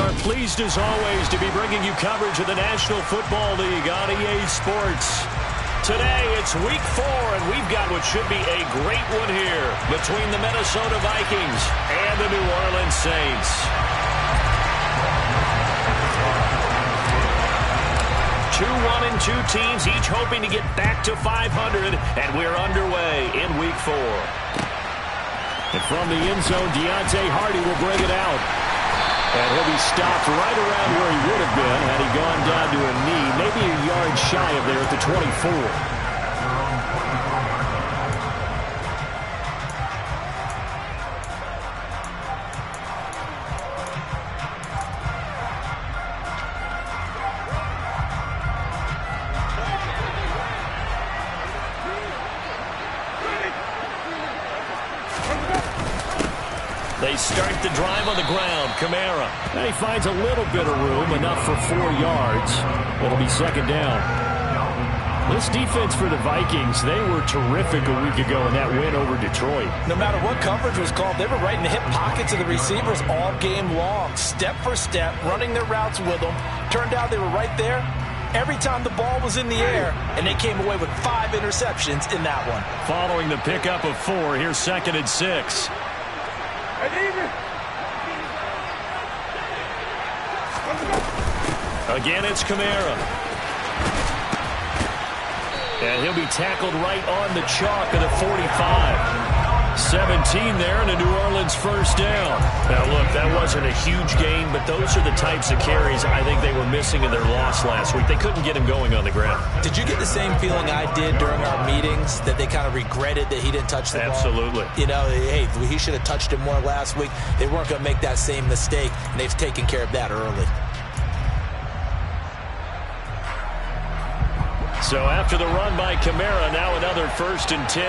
are pleased as always to be bringing you coverage of the National Football League on EA Sports. Today it's week 4, and we've got what should be a great one here between the Minnesota Vikings and the New Orleans Saints. Two 1-2 teams, each hoping to get back to 500, and we're underway in week 4. And from the end zone, Deontay Hardy will bring it out. And he'll be stopped right around where he would have been had he gone down to a knee, maybe a yard shy of there at the 24. They start the drive on the ground. Kamara. And he finds a little bit of room, enough for 4 yards. It'll be second down. This defense for the Vikings, they were terrific a week ago in that win over Detroit. No matter what coverage was called, they were right in the hip pockets of the receivers all game long. Step for step, running their routes with them. Turned out they were right there every time the ball was in the air, and they came away with 5 interceptions in that one. Following the pickup of 4, here's 2nd and 6. Again, it's Kamara. And he'll be tackled right on the chalk of the 45. 17 there, and a New Orleans first down. Now, look, that wasn't a huge gain, but those are the types of carries I think they were missing in their loss last week. They couldn't get him going on the ground. Did you get the same feeling I did during our meetings, that they kind of regretted that he didn't touch the ball? Absolutely. You know, hey, he should have touched him more last week. They weren't going to make that same mistake, and they've taken care of that early. So after the run by Kamara, now another 1st and 10.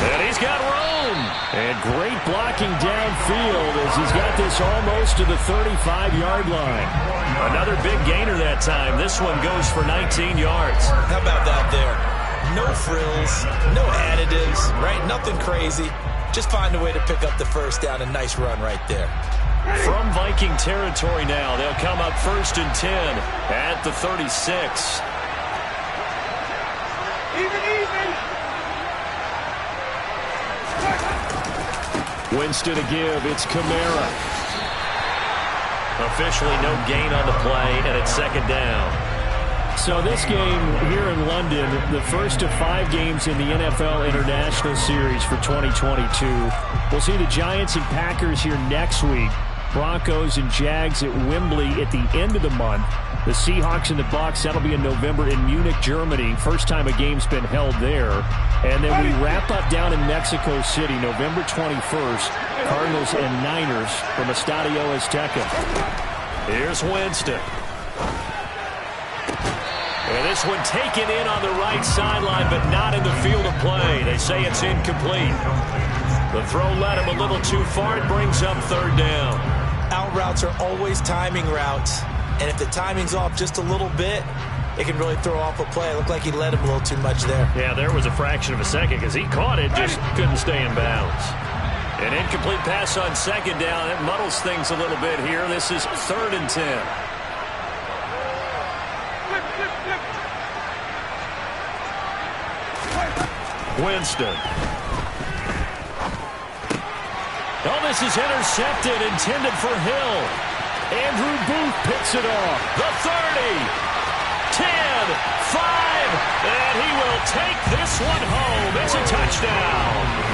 And he's got room. And great blocking downfield as he's got this almost to the 35-yard line. Another big gainer that time. This one goes for 19 yards. How about that there? No frills, no additives, right? Nothing crazy. Just find a way to pick up the first down. A nice run right there. From Viking territory now, they'll come up 1st and 10 at the 36. Winston to give. It's Kamara. Officially no gain on the play, and it's 2nd down. So this game here in London, the first of 5 games in the NFL International Series for 2022. We'll see the Giants and Packers here next week. Broncos and Jags at Wembley at the end of the month. The Seahawks and the Bucs, that'll be in November in Munich, Germany. First time a game's been held there. And then we wrap up down in Mexico City, November 21st. Cardinals and Niners from Estadio Azteca. Here's Winston. And this one taken in on the right sideline, but not in the field of play. They say it's incomplete. The throw led him a little too far. It brings up 3rd down. Out routes are always timing routes. And if the timing's off just a little bit, it can really throw off a play. It looked like he led him a little too much there. Yeah, there was a fraction of a second because he caught it, just couldn't stay in bounds. An incomplete pass on 2nd down. It muddles things a little bit here. This is 3rd and 10. Winston. Oh, this is intercepted, intended for Hill. Andrew Booth picks it off. The 30, 10, 5, and he will take this one home. It's a touchdown.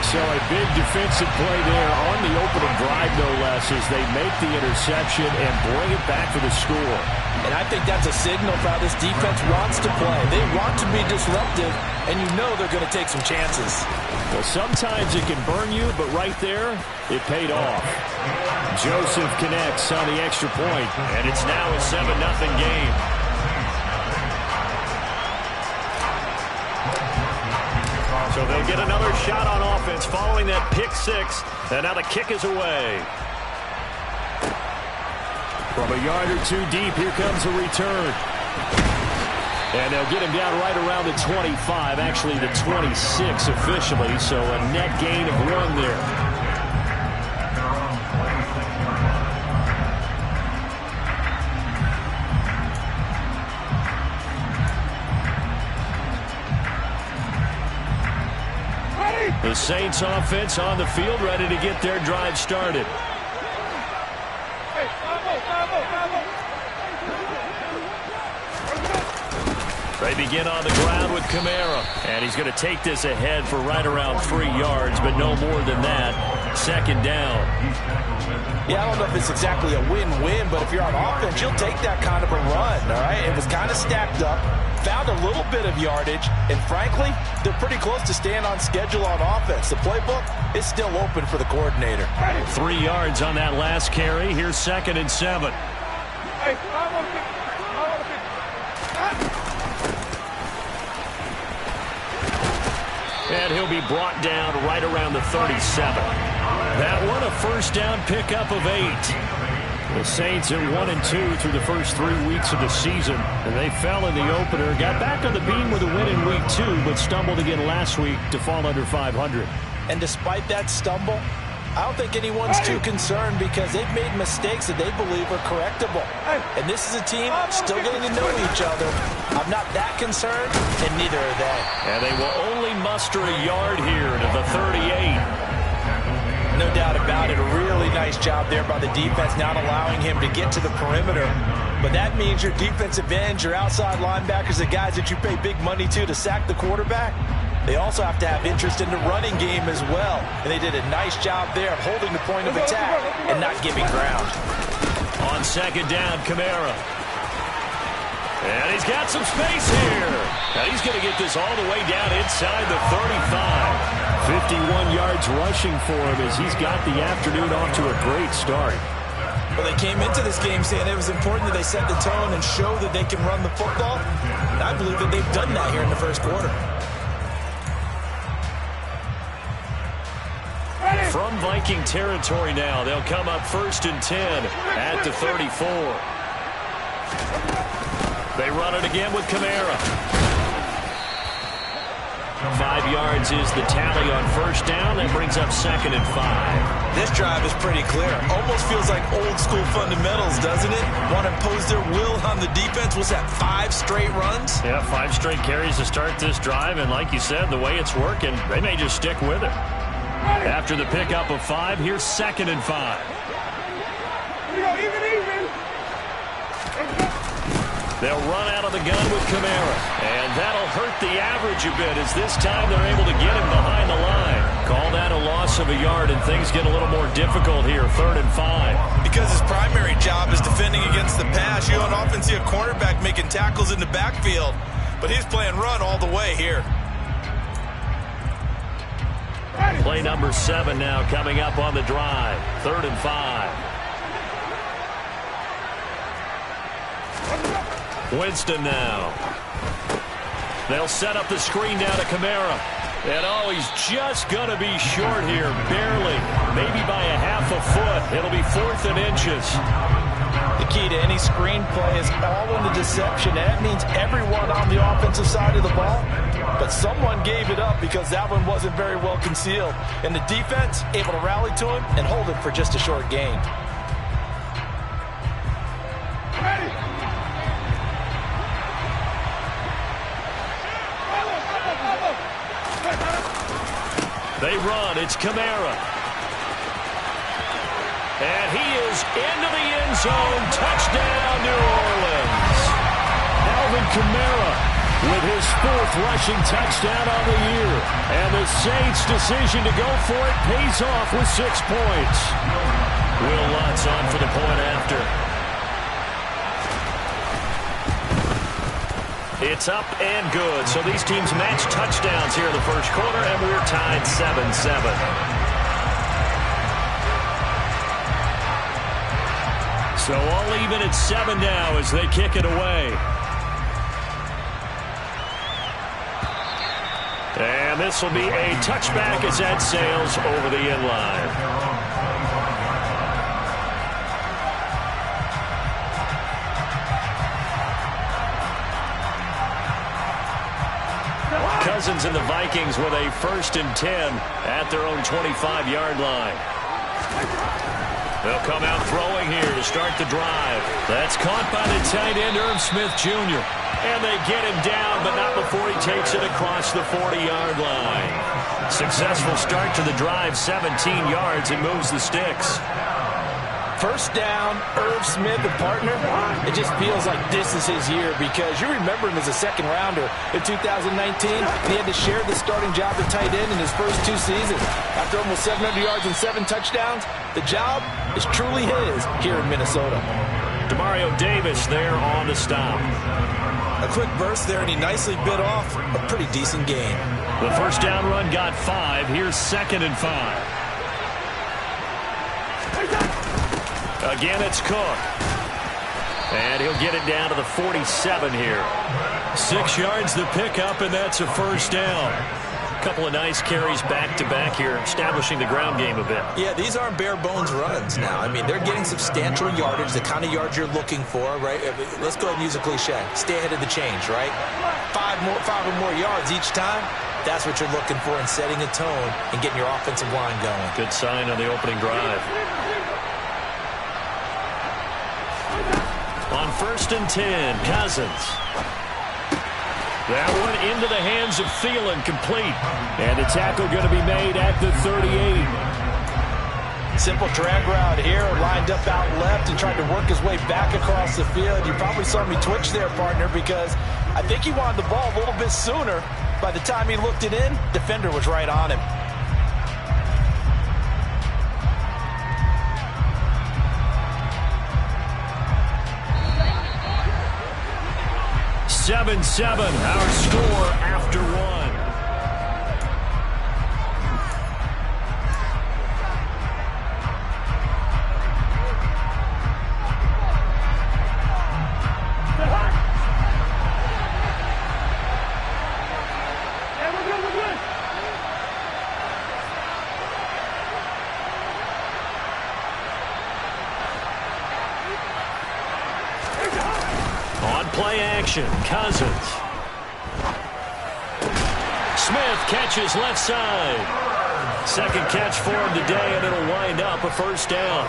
So a big defensive play there on the opening drive, no less, as they make the interception and bring it back for the score. And I think that's a signal for how this defense wants to play. They want to be disruptive, and you know they're going to take some chances. Well, sometimes it can burn you, but right there, it paid off. Joseph connects on the extra point, and it's now a 7-0 game. So they'll get another shot on offense following that pick 6, and now the kick is away. From a yard or two deep, here comes a return. And they'll get him down right around the 25, actually the 26 officially, so a net gain of 1 there. The Saints offense on the field, ready to get their drive started. They begin on the ground with Kamara, and he's going to take this ahead for right around 3 yards, but no more than that. 2nd down. Yeah, I don't know if it's exactly a win-win, but if you're on offense, you'll take that kind of a run, all right? It was kind of stacked up, found a little bit of yardage, and frankly, they're pretty close to staying on schedule on offense. The playbook is still open for the coordinator. 3 yards on that last carry. Here's 2nd and 7. And he'll be brought down right around the 37. That one a 1st down pickup of 8. The Saints are 1-2 through the first 3 weeks of the season, and they fell in the opener. Got back on the beam with a win in week 2, but stumbled again last week to fall under 500. And despite that stumble, I don't think anyone's too concerned because they've made mistakes that they believe are correctable. And this is a team still getting to know each other. I'm not that concerned, and neither are they. And they will only muster a yard here to the 38. No doubt about it. A really nice job there by the defense, not allowing him to get to the perimeter. But that means your defensive ends, your outside linebackers, the guys that you pay big money to sack the quarterback, they also have to have interest in the running game as well. And they did a nice job there of holding the point of attack and not giving ground. On 2nd down, Kamara. And he's got some space here. Now he's going to get this all the way down inside the 35. 51 yards rushing for him as he's got the afternoon off to a great start. Well, they came into this game saying it was important that they set the tone and show that they can run the football. And I believe that they've done that here in the 1st quarter. From Viking territory now, they'll come up 1st and 10 at the 34. They run it again with Kamara. 5 yards is the tally on 1st down. That brings up 2nd and 5. This drive is pretty clear. Almost feels like old school fundamentals, doesn't it? Want to impose their will on the defense. Was that 5 straight runs? Yeah, 5 straight carries to start this drive. And like you said, the way it's working, they may just stick with it. After the pickup of 5, here's 2nd and 5. They'll run out of the gun with Kamara. And that'll hurt the average a bit as this time they're able to get him behind the line. Call that a loss of a yard, and things get a little more difficult here, 3rd and 5. Because his primary job is defending against the pass. You don't often see a cornerback making tackles in the backfield. But he's playing run all the way here. Play number 7 now coming up on the drive. 3rd and 5. Winston now. They'll set up the screen down to Kamara. And oh, he's just going to be short here, barely. Maybe by a half a foot. It'll be 4th and inches. The key to any screen play is all in the deception. And that means everyone on the offensive side of the ball. But someone gave it up because that one wasn't very well concealed. And the defense able to rally to him and hold him for just a short gain. They run. It's Kamara. And he is into the end zone. Touchdown, New Orleans. Alvin Kamara with his 4th rushing touchdown on the year. And the Saints' decision to go for it pays off with 6 points. Will Lutz on for the point after. It's up and good. So these teams match touchdowns here in the 1st quarter, and we're tied 7-7. So all even at 7 now as they kick it away. And this will be a touchback as that sails over the end line. Cousins and the Vikings with a 1st and 10 at their own 25-yard line. They'll come out throwing here to start the drive. That's caught by the tight end, Irv Smith Jr. And they get him down, but not before he takes it across the 40-yard line. Successful start to the drive, 17 yards, and moves the sticks. First down, Irv Smith, a partner. It just feels like this is his year because you remember him as a second-rounder in 2019. And he had to share the starting job at tight end in his first 2 seasons. After almost 700 yards and 7 touchdowns, the job is truly his here in Minnesota. Demario Davis there on the stop. A quick burst there, and he nicely bit off a pretty decent gain. The first down run got 5. Here's 2nd and 5. Again, it's Cook. And he'll get it down to the 47 here. 6 yards the pickup, and that's a first down. A couple of nice carries back-to-back here, establishing the ground game a bit. Yeah, these aren't bare-bones runs now. I mean, they're getting substantial yardage, the kind of yards you're looking for, right? Let's go ahead and use a cliche. Stay ahead of the change, right? 5 or more yards each time. That's what you're looking for in setting a tone and getting your offensive line going. Good sign on the opening drive. On 1st and 10, Cousins. That one into the hands of Thielen, complete. And a tackle going to be made at the 38. Simple drag route here, lined up out left and tried to work his way back across the field. You probably saw me twitch there, partner, because I think he wanted the ball a little bit sooner. By the time he looked it in, defender was right on him. 7-7, our score after 1. Play action, Cousins. Smith catches left side. 2nd catch for him today, and it'll wind up a first down.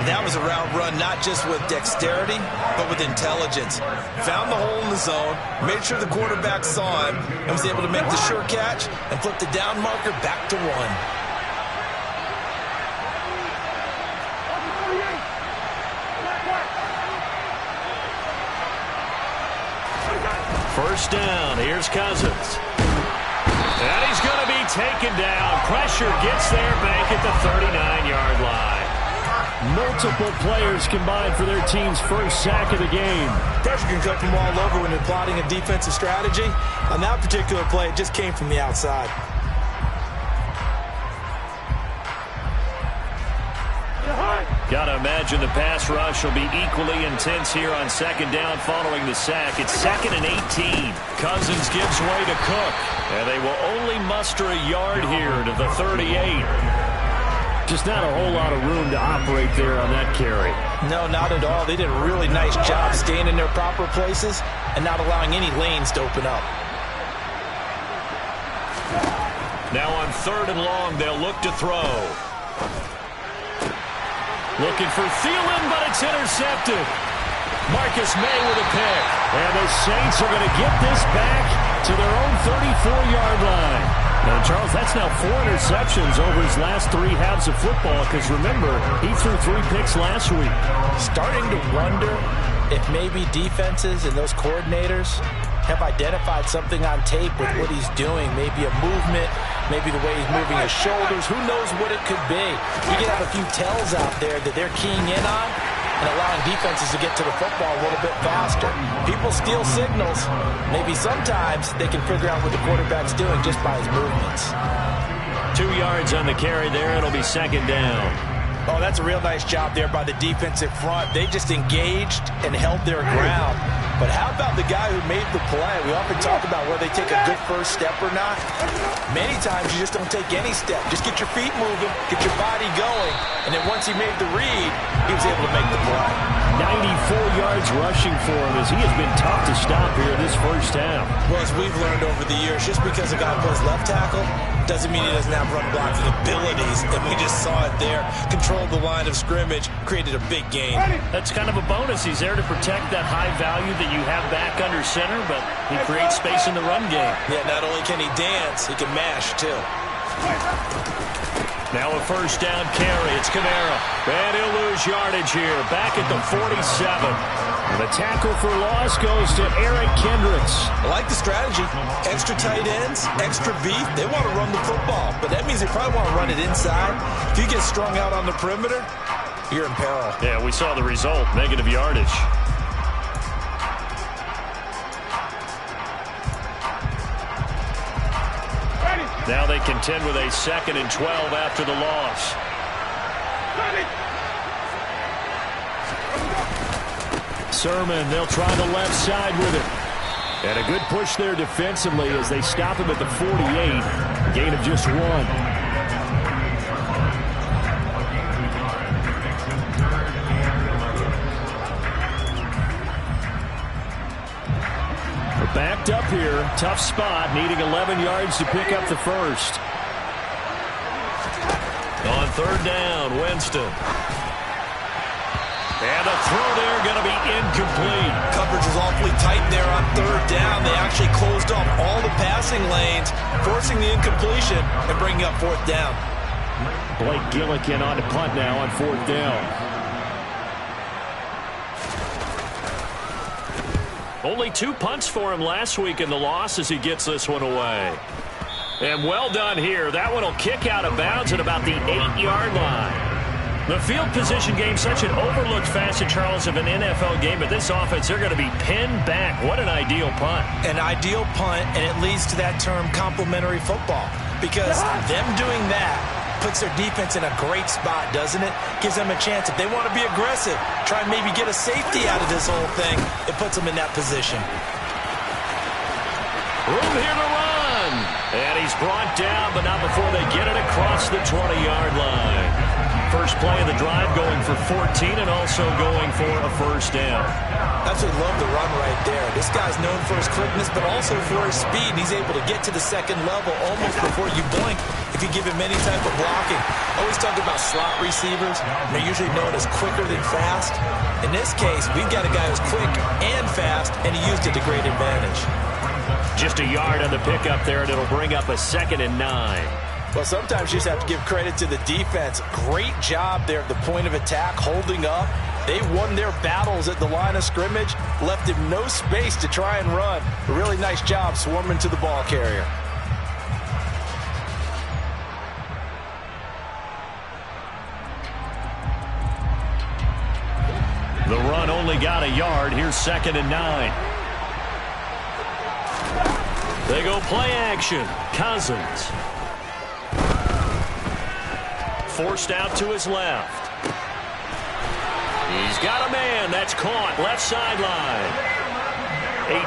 That was a route run not just with dexterity, but with intelligence. Found the hole in the zone, made sure the quarterback saw him, and was able to make the sure catch and flip the down marker back to 1. First down, here's Cousins. And he's going to be taken down. Pressure gets there back at the 39-yard line. Multiple players combined for their team's first sack of the game. Pressure can come from all over when you're plotting a defensive strategy. On that particular play, it just came from the outside. Got to imagine the pass rush will be equally intense here on 2nd down following the sack. It's 2nd and 18. Cousins gives way to Cook. And they will only muster a yard here to the 38. Just not a whole lot of room to operate there on that carry. No, not at all. They did a really nice job staying in their proper places and not allowing any lanes to open up. Now on 3rd and long, they'll look to throw. Looking for Thielen, but it's intercepted. Marcus May with a pick. And the Saints are going to get this back to their own 34-yard line. And, Charles, that's now 4 interceptions over his last 3 halves of football, because, remember, he threw 3 picks last week. Starting to wonder if maybe defenses and those coordinators have identified something on tape with what he's doing. Maybe a movement, maybe the way he's moving his shoulders. Who knows what it could be? You can have a few tells out there that they're keying in on and allowing defenses to get to the football a little bit faster. People steal signals. Maybe sometimes they can figure out what the quarterback's doing just by his movements. 2 yards on the carry there. It'll be 2nd down. Oh, that's a real nice job there by the defensive front. They just engaged and held their ground. But how about the guy who made the play? We often talk about whether they take a good first step or not. Many times you just don't take any step. Just get your feet moving, get your body going, and then once he made the read, he was able to make the play. 94 yards rushing for him as he has been tough to stop here this first half. Well, as we've learned over the years, just because a guy plays left tackle doesn't mean he doesn't have run blocking abilities, and we just saw it there. Controlled the line of scrimmage, created a big gain. That's kind of a bonus. He's there to protect that high value that you have back under center, but he creates space in the run game. Yeah, not only can he dance, he can mash, too. Now a first down carry. It's Kamara. And he'll lose yardage here. Back at the 47. The tackle for loss goes to Eric Kendricks. I like the strategy. Extra tight ends, extra beef. They want to run the football, but that means they probably want to run it inside. If you get strung out on the perimeter, you're in peril. Yeah, we saw the result. Negative yardage. Now they contend with a 2nd and 12 after the loss. Sermon, they'll try the left side with it. And a good push there defensively as they stop him at the 48. Gain of just 1. We're backed up here. Tough spot, needing 11 yards to pick up the first. On 3rd down, Winston. And the throw there going to be incomplete. Coverage was awfully tight there on 3rd down. They actually closed off all the passing lanes, forcing the incompletion and bringing up 4th down. Blake Gillikin on to punt now on 4th down. Only 2 punts for him last week in the loss as he gets this one away. And well done here. That one will kick out of bounds at about the 8-yard line. The field position game, such an overlooked facet, Charles, of an NFL game. But this offense, they're going to be pinned back. What an ideal punt. An ideal punt, and it leads to that term complementary football. Because them doing that puts their defense in a great spot, doesn't it? Gives them a chance. If they want to be aggressive, try and maybe get a safety out of this whole thing, it puts them in that position. Room here to run. And he's brought down, but not before they get it across the 20-yard line. First play of the drive going for 14 and also going for a first down. Absolutely love the run right there. This guy's known for his quickness, but also for his speed. He's able to get to the 2nd level almost before you blink if you give him any type of blocking. Always talk about slot receivers. They're usually known as quicker than fast. In this case, we've got a guy who's quick and fast, and he used it to great advantage. Just a yard on the pickup there, and it'll bring up a 2nd and 9. Well, sometimes you just have to give credit to the defense. Great job there at the point of attack, holding up. They won their battles at the line of scrimmage, left him no space to try and run. A really nice job swarming to the ball carrier. The run only got a yard. Here's 2nd and 9. They go play action. Cousins. Forced out to his left. He's got a man. That's caught. Left sideline.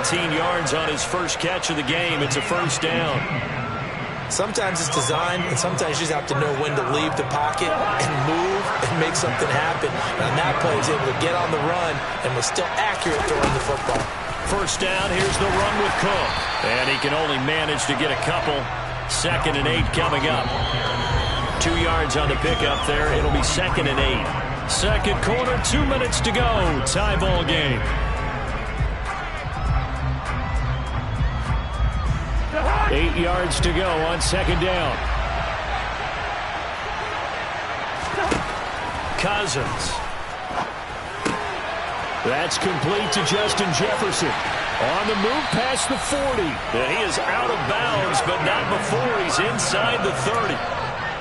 18 yards on his first catch of the game. It's a first down. Sometimes it's designed, and sometimes you just have to know when to leave the pocket and move and make something happen. And on that play, he's able to get on the run and was still accurate throwing the football. First down. Here's the run with Cook. And he can only manage to get a couple. 2nd and 8 coming up. 2 yards on the pickup there. It'll be 2nd and 8. Second quarter, 2 minutes to go. Tie ball game. Eight yards to go on 2nd down. Cousins. That's complete to Justin Jefferson. On the move past the 40. And he is out of bounds, but not before he's inside the 30.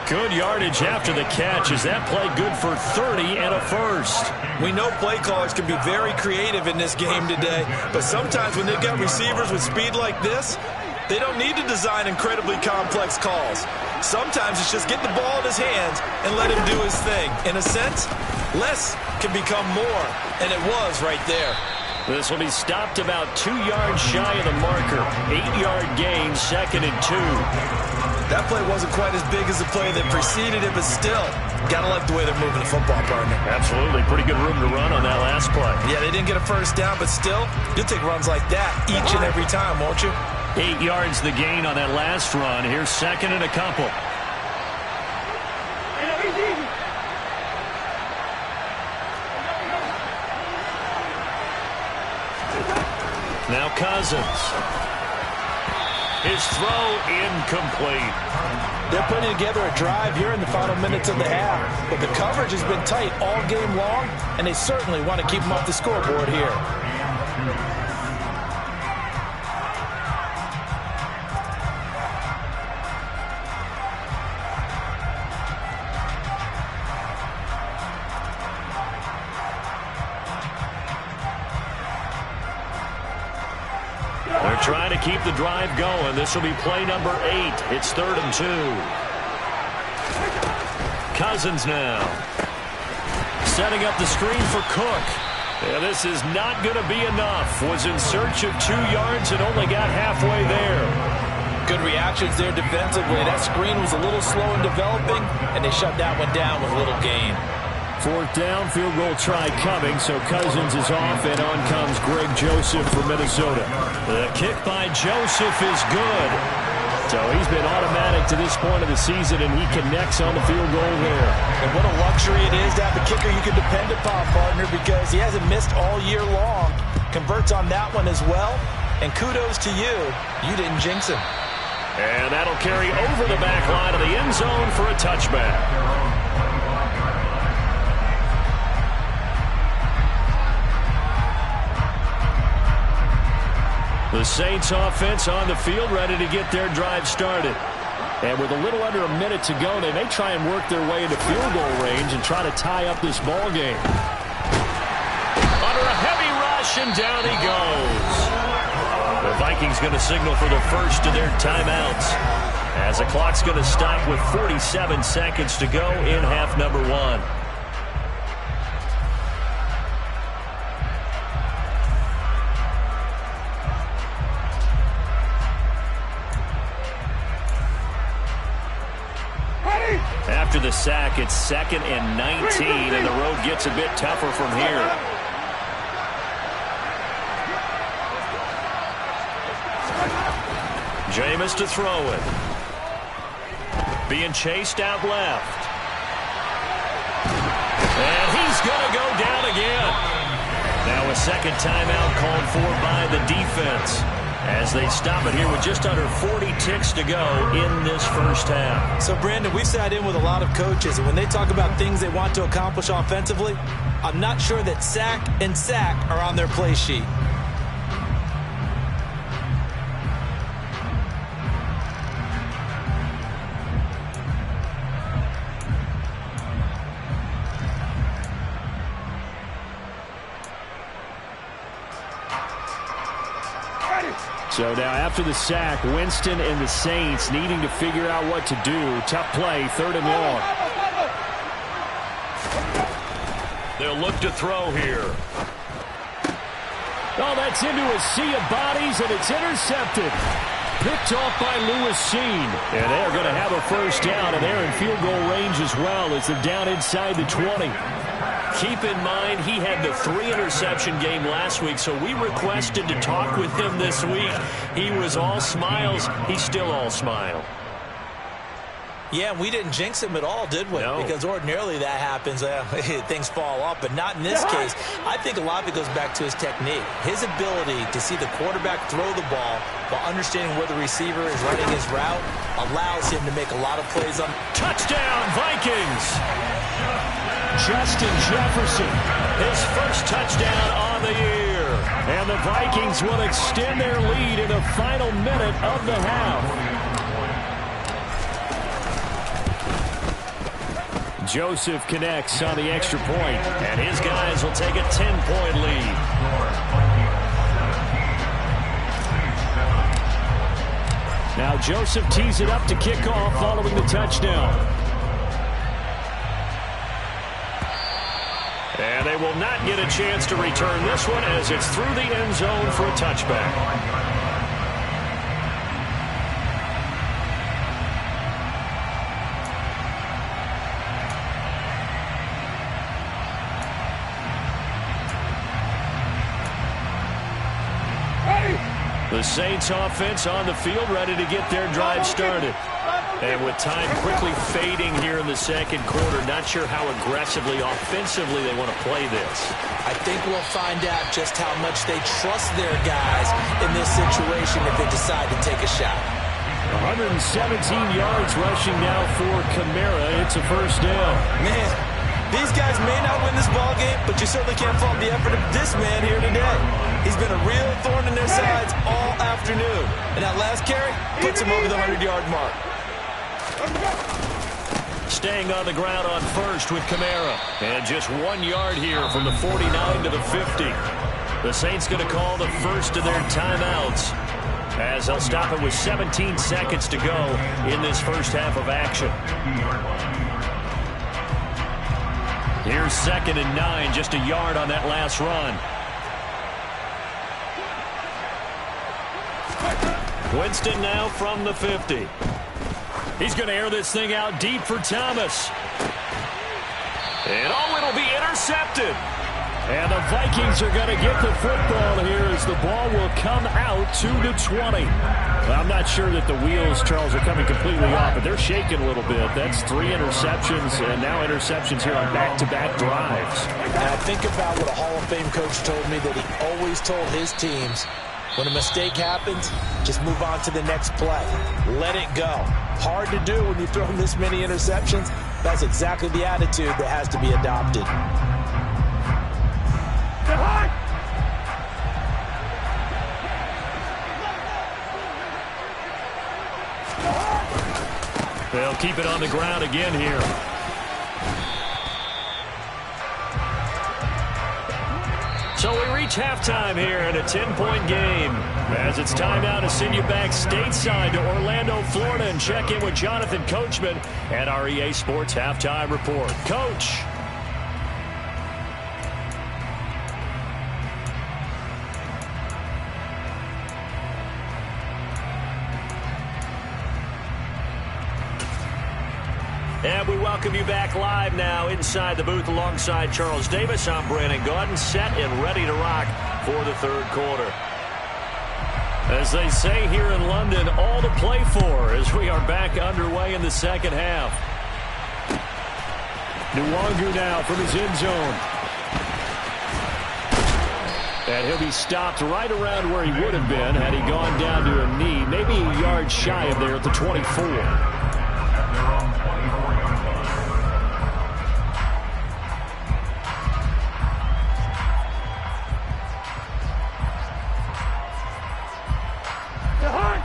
Good yardage after the catch. Is that play good for 30 and a first? We know play callers can be very creative in this game today, but sometimes when they've got receivers with speed like this, they don't need to design incredibly complex calls. Sometimes it's just get the ball in his hands and let him do his thing. In a sense, less can become more, and it was right there. This will be stopped about 2 yards shy of the marker. 8-yard gain, 2nd and 2. That play wasn't quite as big as the play that preceded it, but still, gotta like the way they're moving the football, partner. Absolutely. Pretty good room to run on that last play. Yeah, they didn't get a first down, but still, you'll take runs like that each and every time, won't you? 8 yards the gain on that last run. Here's 2nd and a couple. Now Cousins. His throw incomplete. They're putting together a drive here in the final minutes of the half, but the coverage has been tight all game long, and they certainly want to keep them off the scoreboard here. They're trying to keep the drive going. This will be play number 8. It's 3rd and 2. Cousins now. Setting up the screen for Cook. Yeah, this is not going to be enough. Was in search of 2 yards and only got halfway there. Good reactions there defensively. That screen was a little slow in developing, and they shut that one down with little gain. 4th down, field goal try coming, so Cousins is off, and on comes Greg Joseph for Minnesota. The kick by Joseph is good. So he's been automatic to this point of the season, and he connects on the field goal there. And what a luxury it is to have a kicker you can depend upon, partner, because he hasn't missed all year long. Converts on that one as well, and kudos to you. You didn't jinx him. And that'll carry over the back line of the end zone for a touchback. The Saints offense on the field, ready to get their drive started. And with a little under a minute to go, they may try and work their way into field goal range and try to tie up this ball game. Under a heavy rush, and down he goes. The Vikings going to signal for the first of their timeouts, as the clock's going to stop with 47 seconds to go in half number 1. After the sack, it's 2nd and 19, and the road gets a bit tougher from here. Jameis to throw it. Being chased out left. And he's going to go down again. Now a second timeout called for by the defense, as they stop it here with just under 40 ticks to go in this first half. So, Brandon, we've sat in with a lot of coaches, and when they talk about things they want to accomplish offensively, I'm not sure that sack and sack are on their play sheet. So now after the sack, Winston and the Saints needing to figure out what to do. Tough play, 3rd and long. They'll look to throw here. Oh, that's into a sea of bodies, and it's intercepted. Picked off by Lewis Seen. And they're going to have a first down, and they're in field goal range as well as they're down inside the 20. Keep in mind, he had the 3-interception game last week, so we requested to talk with him this week. He was all smiles. He's still all smile. Yeah, we didn't jinx him at all, did we? No. Because ordinarily that happens. Things fall off, but not in this case. I think a lot of it goes back to his technique. His ability to see the quarterback throw the ball while understanding where the receiver is running his route allows him to make a lot of plays on. Touchdown, Vikings! Justin Jefferson, his first touchdown on the year. And the Vikings will extend their lead in the final minute of the half. Joseph connects on the extra point, and his guys will take a 10-point lead. Now Joseph tees it up to kick off following the touchdown. And they will not get a chance to return this one as it's through the end zone for a touchback. The Saints offense on the field ready to get their drive started. And with time quickly fading here in the second quarter, not sure how aggressively, offensively they want to play this. I think we'll find out just how much they trust their guys in this situation if they decide to take a shot. 117 yards rushing now for Kamara. It's a first down. Man, these guys may not win this ball game, but you certainly can't fault the effort of this man here today. He's been a real thorn in their sides all afternoon. And that last carry puts him over the 100-yard mark. Staying on the ground on first with Kamara. And just 1 yard here from the 49 to the 50. The Saints going to call the first of their timeouts as they'll stop it with 17 seconds to go in this first half of action. Here's 2nd and 9, just a yard on that last run. Winston now from the 50. He's going to air this thing out deep for Thomas. And it'll be intercepted. And the Vikings are going to get the football here as the ball will come out to the 20. Well, I'm not sure that the wheels, Charles, are coming completely off, but they're shaking a little bit. That's 3 interceptions and now interceptions here on back-to-back drives. And I think about what a Hall of Fame coach told me that he always told his teams, when a mistake happens, just move on to the next play. Let it go. Hard to do when you throw this many interceptions. That's exactly the attitude that has to be adopted. They'll keep it on the ground again here. So we reach halftime here in a 10-point game. As it's time now to send you back stateside to Orlando, Florida, and check in with Jonathan Coachman at our EA Sports Halftime Report. Coach. And we welcome you back live now inside the booth alongside Charles Davis. I'm Brandon Gaudin, set and ready to rock for the third quarter. As they say here in London, all to play for as we are back underway in the second half. Nwangu now from his end zone. And he'll be stopped right around where he would have been had he gone down to a knee, maybe a yard shy of there at the 24.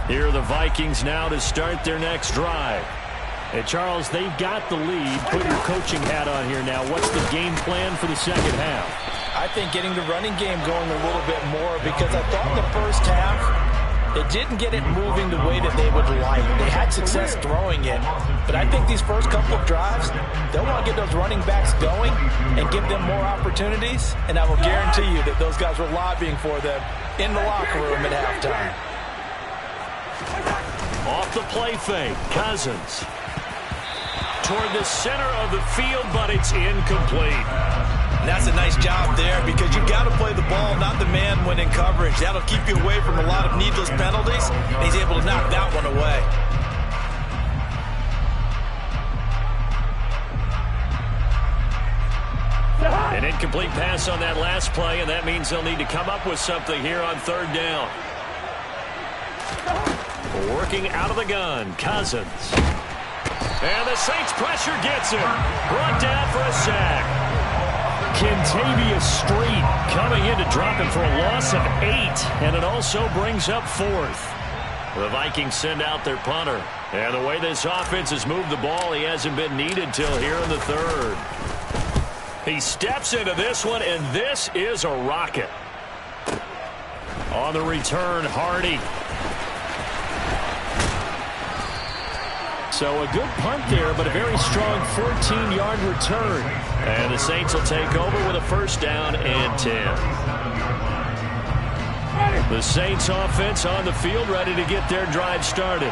Here are the Vikings now to start their next drive. And Charles, they've got the lead. Put your coaching hat on here now. What's the game plan for the second half? I think getting the running game going a little bit more, because I thought in the first half they didn't get it moving the way that they would like. They had success throwing it, but I think these first couple of drives, they'll want to get those running backs going and give them more opportunities, and I will guarantee you that those guys were lobbying for them in the locker room at halftime. Off the play fake, Cousins. Toward the center of the field, but it's incomplete. And that's a nice job there, because you've got to play the ball, not the man when in coverage. That'll keep you away from a lot of needless penalties, and he's able to knock that one away. An incomplete pass on that last play, and that means they'll need to come up with something here on third down. Working out of the gun, Cousins. And the Saints pressure gets him. Brought down for a sack. Kentavious Street coming in to drop him for a loss of 8. And it also brings up 4th. The Vikings send out their punter. And the way this offense has moved the ball, he hasn't been needed till here in the third. He steps into this one, and this is a rocket. On the return, Hardy. So a good punt there, but a very strong 14-yard return. And the Saints will take over with a first down and 10. The Saints offense on the field, ready to get their drive started.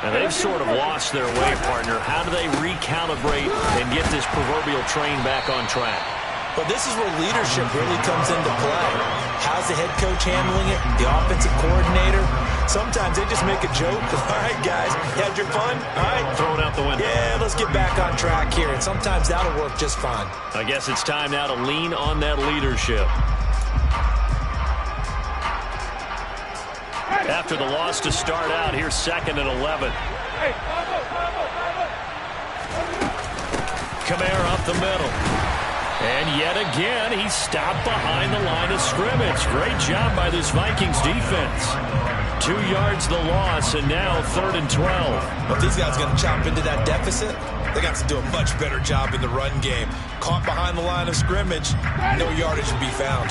And they've sort of lost their way, partner. How do they recalibrate and get this proverbial train back on track? Well, this is where leadership really comes into play. How's the head coach handling it? The offensive coordinator? Sometimes they just make a joke. All right, guys, you had your fun? All right. Throw it out the window. Yeah, let's get back on track here. And sometimes that'll work just fine. I guess it's time now to lean on that leadership. After the loss to start out, here's 2nd and 11. Kamara up the middle. And yet again, he stopped behind the line of scrimmage. Great job by this Vikings defense. 2 yards the loss, and now 3rd and 12. Well, if these guys are going to chop into that deficit, they got to do a much better job in the run game. Caught behind the line of scrimmage, no yardage to be found.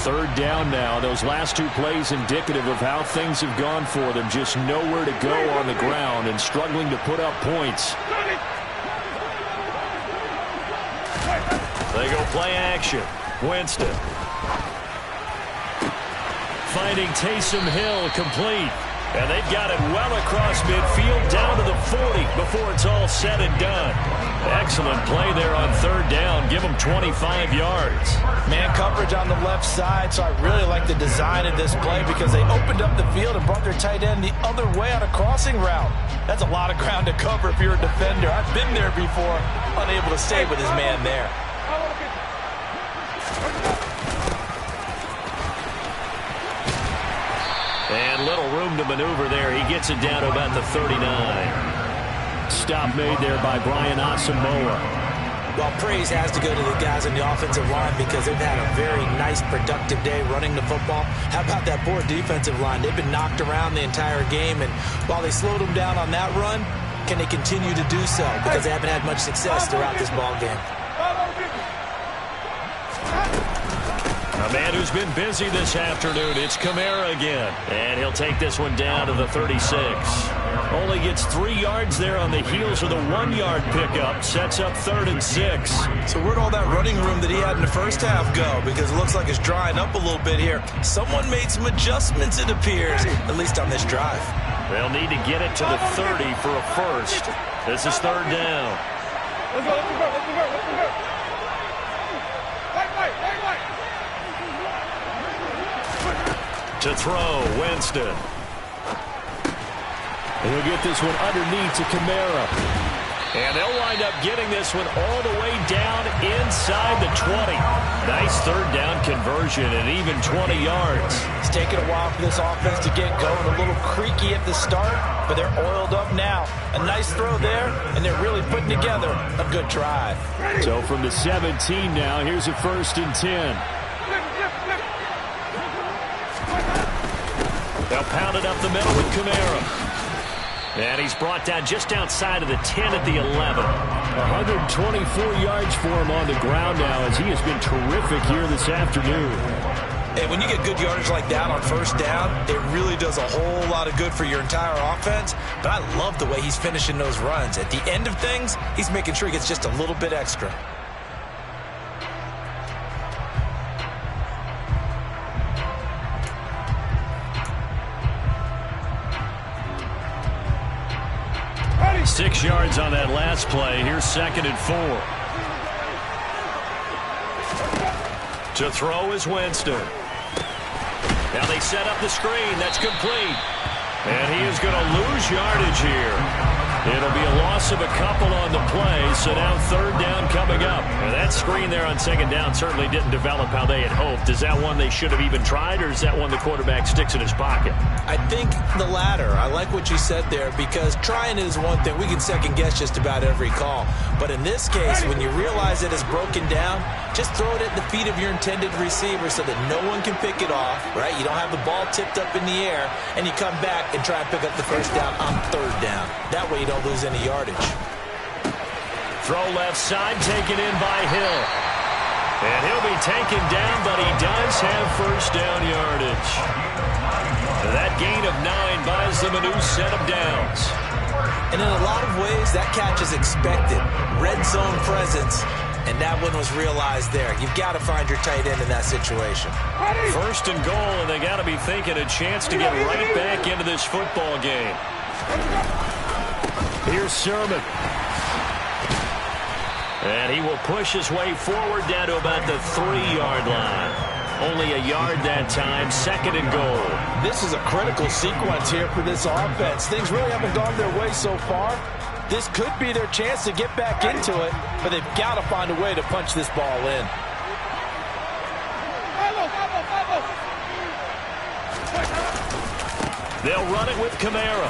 3rd down now. Those last 2 plays indicative of how things have gone for them. Just nowhere to go on the ground and struggling to put up points. They go play action. Winston. Finding Taysom Hill complete. And they've got it well across midfield down to the 40 before it's all said and done. Excellent play there on 3rd down. Give them 25 yards. Man coverage on the left side, so I really like the design of this play because they opened up the field and brought their tight end the other way on a crossing route. That's a lot of ground to cover if you're a defender. I've been there before, unable to stay with his man there. And little room to maneuver there. He gets it down to about the 39. Stop made there by Brian Asamoah. Well, praise has to go to the guys on the offensive line because they've had a very nice, productive day running the football. How about that poor defensive line? They've been knocked around the entire game, and while they slowed them down on that run, can they continue to do so? Because they haven't had much success throughout this ball game. A man who's been busy this afternoon, it's Kamara again. And he'll take this one down to the 36. Only gets 3 yards there on the heels of the 1-yard pickup. Sets up 3rd and 6. So where'd all that running room that he had in the first half go? Because it looks like it's drying up a little bit here. Someone made some adjustments, it appears, at least on this drive. They'll need to get it to the 30 for a first. This is 3rd down. Let's go. To throw, Winston. And he'll get this one underneath to Kamara. And they'll wind up getting this one all the way down inside the 20. Nice 3rd down conversion and even 20 yards. It's taken a while for this offense to get going. A little creaky at the start, but they're oiled up now. A nice throw there, and they're really putting together a good drive. So from the 17 now, here's a 1st and 10. They'll pound it up the middle with Kamara. And he's brought down just outside of the 10 at the 11. 124 yards for him on the ground now as he has been terrific here this afternoon. Hey, when you get good yardage like that on 1st down, it really does a whole lot of good for your entire offense. But I love the way he's finishing those runs. At the end of things, he's making sure he gets just a little bit extra. Ready. 6 yards on that last play. Here's 2nd and 4. To throw is Winston. Now they set up the screen. That's complete. And he is going to lose yardage here. It'll be a loss of a couple on the play, so now 3rd down coming up. And that screen there on 2nd down certainly didn't develop how they had hoped. Is that one they should have even tried, or is that one the quarterback sticks in his pocket? I think the latter. I like what you said there, because trying is one thing. We can second-guess just about every call. But in this case, when you realize it is broken down, just throw it at the feet of your intended receiver so that no one can pick it off, right? You don't have the ball tipped up in the air, and you come back and try and pick up the 1st down on 3rd down. That way you don't lose any yardage. Throw left side, taken in by Hill. And he'll be taken down, but he does have 1st down yardage. That gain of 9 buys them a new set of downs. And in a lot of ways, that catch is expected. Red zone presence, and that one was realized there. You've got to find your tight end in that situation. First and goal, and they got to be thinking a chance to get right back into this football game. Here's Sermon. And he will push his way forward down to about the 3-yard line. Only a yard that time, second and goal. This is a critical sequence here for this offense. Things really haven't gone their way so far. This could be their chance to get back into it, but they've got to find a way to punch this ball in. They'll run it with Kamara.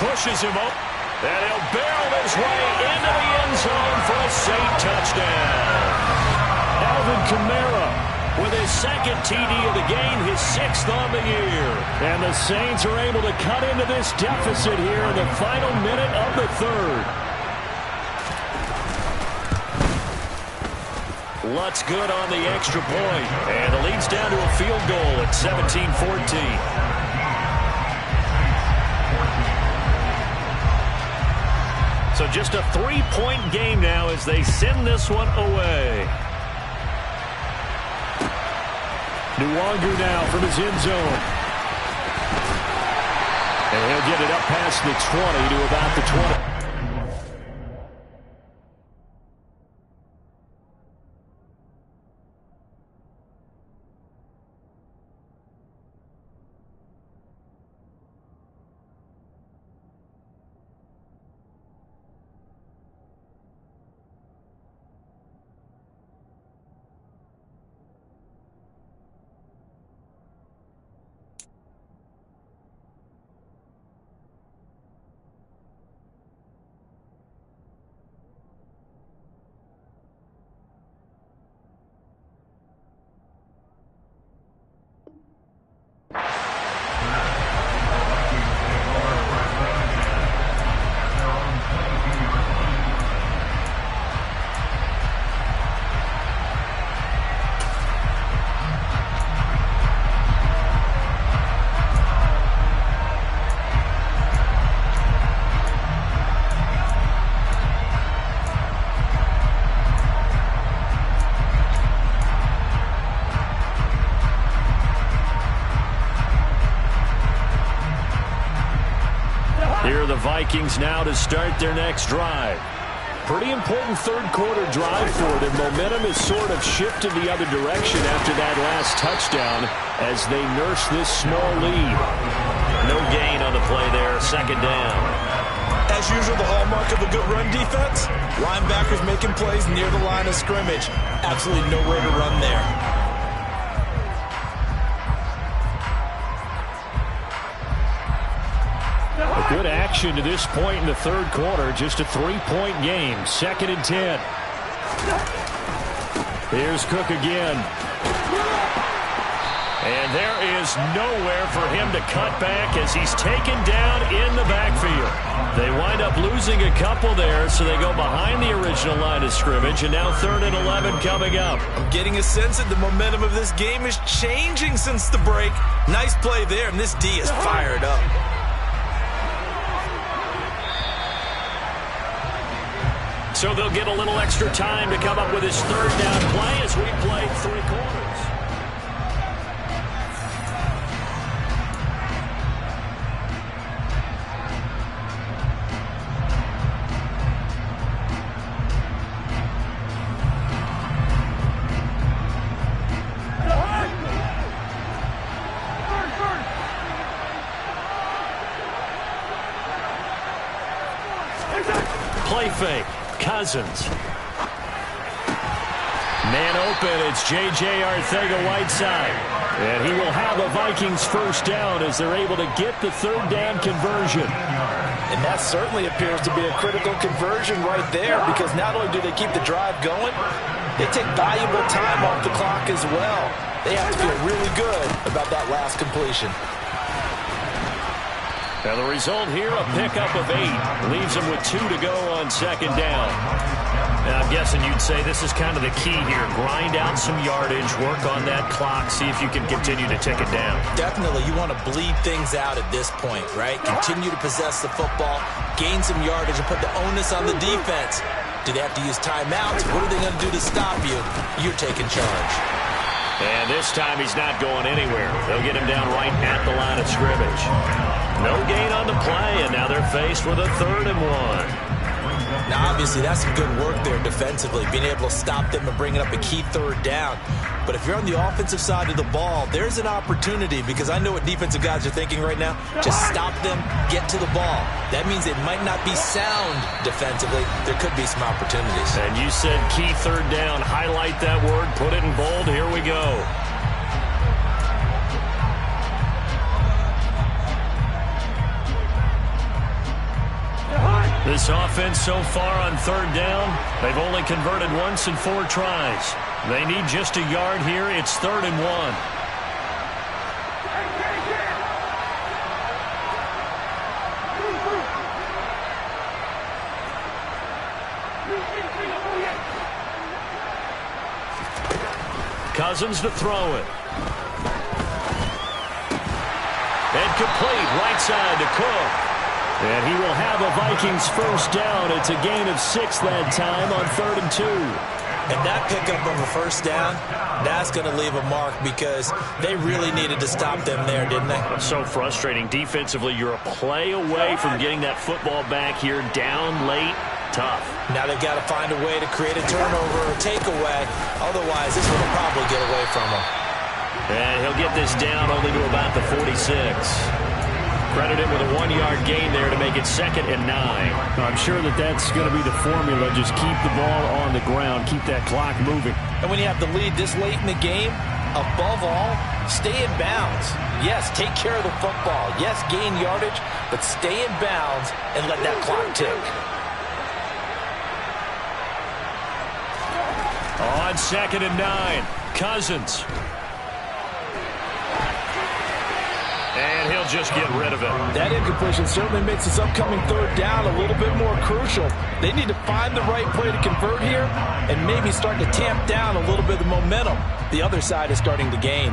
Pushes him up. And he'll barrel his way into the end zone for a safe touchdown. Alvin Kamara with his second TD of the game, his 6th on the year. And the Saints are able to cut into this deficit here in the final minute of the third. Lutz good on the extra point. And the lead's down to a field goal at 17-14. So just a 3-point game now as they send this one away. Nwangu now from his end zone. And he'll get it up past the 20 to about the 20. Vikings now to start their next drive. Pretty important third-quarter drive for them. Momentum has sort of shifted the other direction after that last touchdown as they nurse this small lead. No gain on the play there, second down. As usual, the hallmark of a good run defense, linebackers making plays near the line of scrimmage. Absolutely nowhere to run there. Good action to this point in the third quarter. Just a 3-point game. Second and 10. Here's Cook again. And there is nowhere for him to cut back as he's taken down in the backfield. They wind up losing a couple there, so they go behind the original line of scrimmage, and now 3rd and 11 coming up. I'm getting a sense that the momentum of this game is changing since the break. Nice play there, and this D is fired up. So they'll get a little extra time to come up with his 3rd down play as we play 3 quarters. Play fake. Cousins. Man open, it's J.J. Arcega-Whiteside. And he will have a Vikings first down as they're able to get the 3rd down conversion. And that certainly appears to be a critical conversion right there, because not only do they keep the drive going, they take valuable time off the clock as well. They have to feel really good about that last completion. Now the result here, a pickup of 8. Leaves them with 2 to go on second down. Now I'm guessing you'd say this is kind of the key here. Grind out some yardage, work on that clock, see if you can continue to tick it down. Definitely, you want to bleed things out at this point, right? Continue to possess the football, gain some yardage, and put the onus on the defense. Do they have to use timeouts? What are they going to do to stop you? You're taking charge. And this time he's not going anywhere. They'll get him down right at the line of scrimmage. No gain on the play, and now they're faced with a 3rd and 1. Now, obviously, that's some good work there defensively, being able to stop them and bringing up a key 3rd down. But if you're on the offensive side of the ball, there's an opportunity, because I know what defensive guys are thinking right now. Just stop them, get to the ball. That means it might not be sound defensively. There could be some opportunities. And you said key 3rd down. Highlight that word, put it in bold. Here we go. This offense so far on 3rd down, they've only converted once in 4 tries. They need just a yard here. It's 3rd and 1. Cousins to throw it. And complete right side to Cook. And he will have a Vikings first down. It's a gain of 6 that time on 3rd and 2. And that pickup of a first down, that's going to leave a mark, because they really needed to stop them there, didn't they? So frustrating. Defensively, you're a play away from getting that football back here. Down late, tough. Now they've got to find a way to create a turnover or takeaway. Otherwise, this one will probably get away from them. And he'll get this down only to about the 46. Credit him with a 1-yard gain there to make it 2nd and 9. I'm sure that's going to be the formula. Just keep the ball on the ground. Keep that clock moving. And when you have the lead this late in the game, above all, stay in bounds. Yes, take care of the football. Yes, gain yardage, but stay in bounds and let that clock tick. On 2nd and 9, Cousins. And he'll just get rid of it. That incompletion certainly makes this upcoming 3rd down a little bit more crucial. They need to find the right play to convert here and maybe start to tamp down a little bit of momentum. The other side is starting to gain.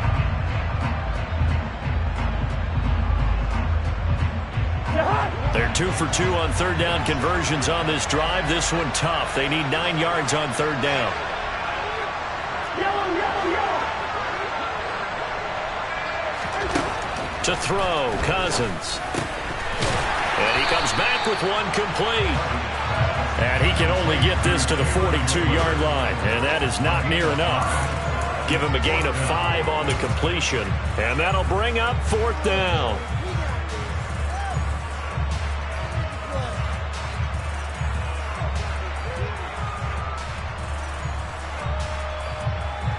They're 2 for 2 on 3rd down conversions on this drive. This one tough. They need 9 yards on 3rd down. To throw, Cousins. And he comes back with one complete. And he can only get this to the 42-yard line. And that is not near enough. Give him a gain of 5 on the completion. And that'll bring up 4th down.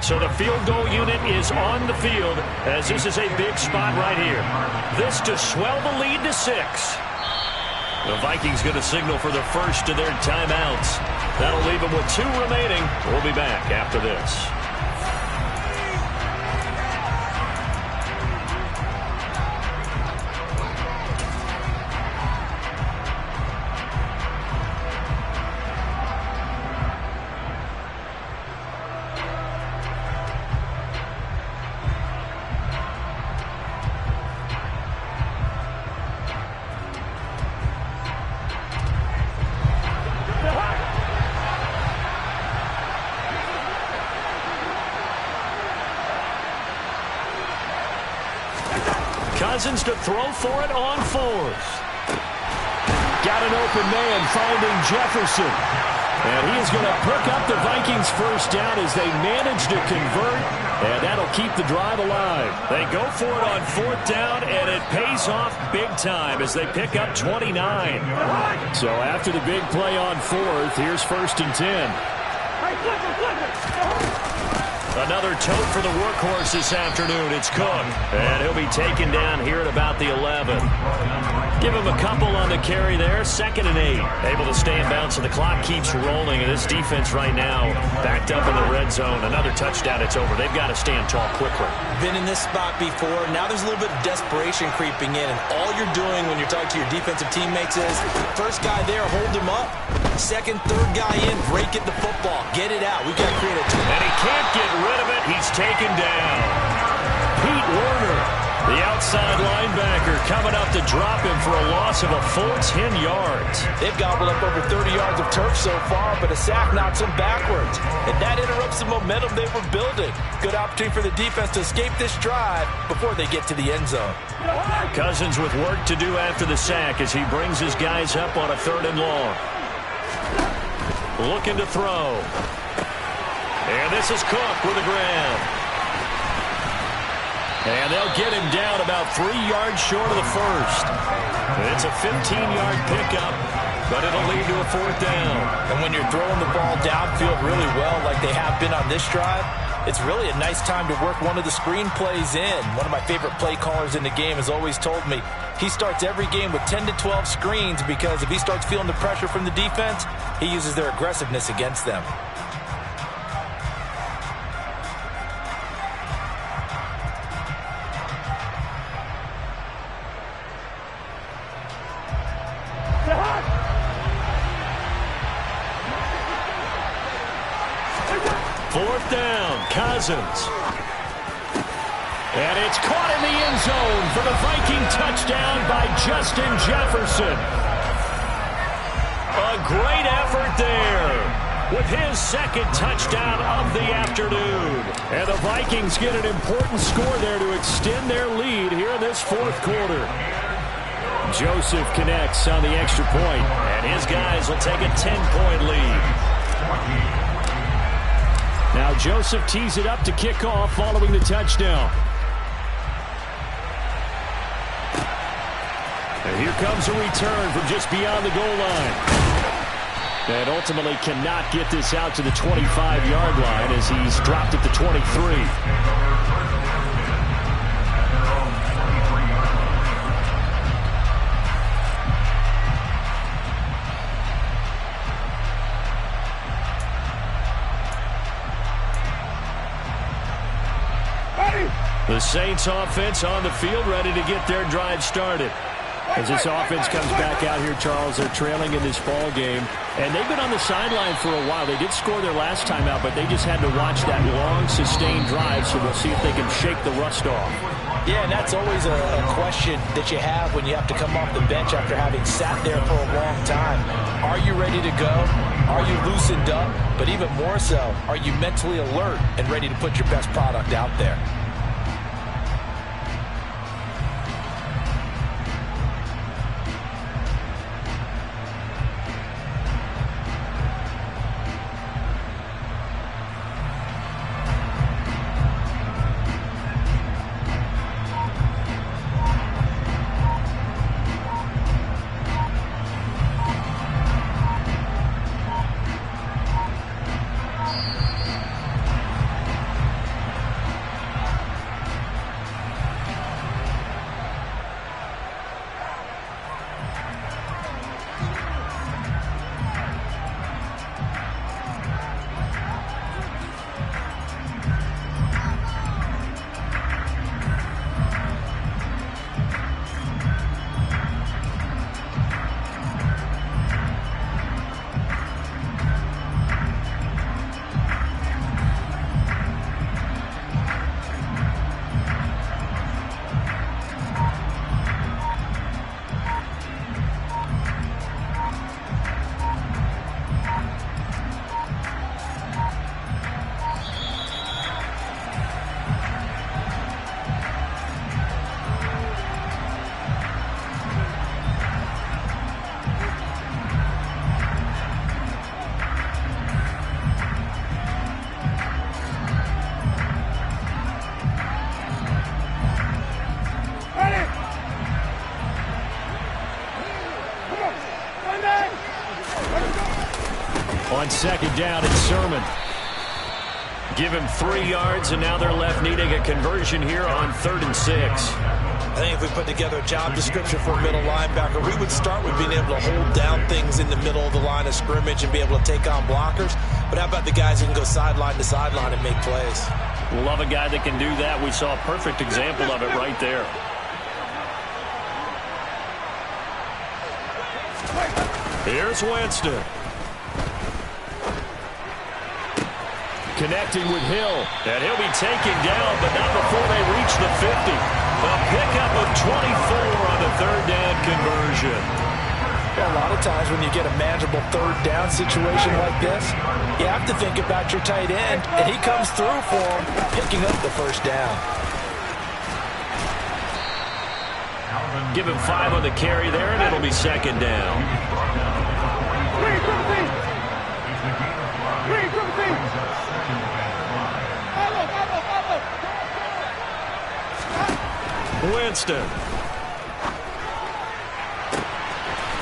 So the field goal unit is on the field, as this is a big spot right here. This to swell the lead to 6. The Vikings going to signal for the first of their timeouts. That'll leave them with 2 remaining. We'll be back after this. Cousins to throw for it on 4th. Got an open man finding Jefferson. And he is going to pick up the Vikings first down as they manage to convert. And that'll keep the drive alive. They go for it on 4th down, and it pays off big time as they pick up 29. So after the big play on 4th, here's 1st and 10. Another tote for the workhorse this afternoon. It's Cook. And he'll be taken down here at about the 11. Give him a couple on the carry there. 2nd and 8. Able to stay in bounds, so the clock keeps rolling. And this defense right now backed up in the red zone. Another touchdown, it's over. They've got to stand tall quickly. Been in this spot before. Now there's a little bit of desperation creeping in. And all you're doing when you're talking to your defensive teammates is, first guy there, hold him up. Second, third guy in, break it the football. Get it out. We've got to create a... And he can't get rid of it. He's taken down. Pete Werner, the outside linebacker, coming up to drop him for a loss of a full 10 yards. They've gobbled up over 30 yards of turf so far, but a sack knocks them backwards. And that interrupts the momentum they were building. Good opportunity for the defense to escape this drive before they get to the end zone. Cousins with work to do after the sack as he brings his guys up on a 3rd and long. Looking to throw. And this is Cook with the grab. And they'll get him down about 3 yards short of the first. It's a 15-yard pickup, but it'll lead to a 4th down. And when you're throwing the ball downfield really well like they have been on this drive, it's really a nice time to work one of the screen plays in. One of my favorite play callers in the game has always told me he starts every game with 10 to 12 screens because if he starts feeling the pressure from the defense, he uses their aggressiveness against them. Fourth down, Cousins. And it's caught in the end zone for the Viking touchdown by Justin Jefferson. A great effort there with his 2nd touchdown of the afternoon. And the Vikings get an important score there to extend their lead here in this 4th quarter. Joseph connects on the extra point, and his guys will take a 10-point lead. Now Joseph tees it up to kick off following the touchdown. And here comes a return from just beyond the goal line. And ultimately cannot get this out to the 25-yard line as he's dropped at the 23. The Saints offense on the field ready to get their drive started. As this offense comes back out here, Charles, they're trailing in this ball game. And they've been on the sideline for a while. They did score their last time out, but they just had to watch that long, sustained drive, so we'll see if they can shake the rust off. Yeah, and that's always a question that you have when you have to come off the bench after having sat there for a long time. Are you ready to go? Are you loosened up? But even more so, are you mentally alert and ready to put your best product out there? On 2nd down, it's Sermon. Give him 3 yards, and now they're left needing a conversion here on 3rd and 6. I think if we put together a job description for a middle linebacker, we would start with being able to hold down things in the middle of the line of scrimmage and be able to take on blockers. But how about the guys who can go sideline to sideline and make plays? Love a guy that can do that. We saw a perfect example of it right there. Here's Winston. Connecting with Hill. And he'll be taken down, but not before they reach the 50. A pickup of 24 on the 3rd down conversion. Well, a lot of times when you get a manageable 3rd down situation like this, you have to think about your tight end, and he comes through for him, picking up the 1st down. Give him 5 on the carry there, and it'll be 2nd down. Winston.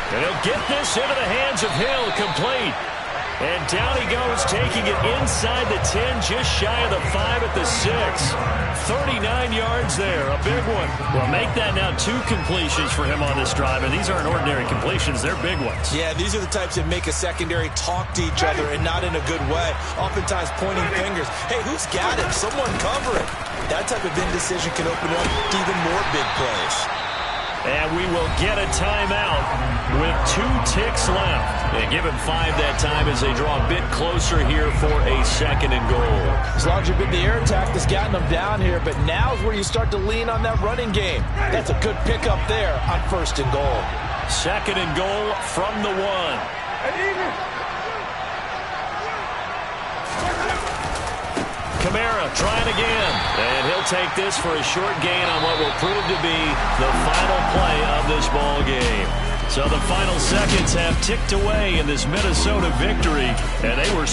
And he'll get this into the hands of Hill, complete. And down he goes, taking it inside the 10, just shy of the 5 at the 6. 39 yards there, a big one. Well, make that now 2 completions for him on this drive, and these aren't ordinary completions, they're big ones. Yeah, these are the types that make a secondary talk to each other, and not in a good way. Oftentimes pointing fingers. Hey, who's got him? Someone cover it. That type of indecision can open up to even more big plays. And we will get a timeout with 2 ticks left. And give him 5 that time as they draw a bit closer here for a 2nd and goal. As long as you've been the air attack that's gotten them down here, but now is where you start to lean on that running game. That's a good pickup there on 1st and goal. 2nd and goal from the 1. Kamara trying again, and he'll take this for a short gain on what will prove to be the final play of this ball game. So the final seconds have ticked away in this Minnesota victory, and they were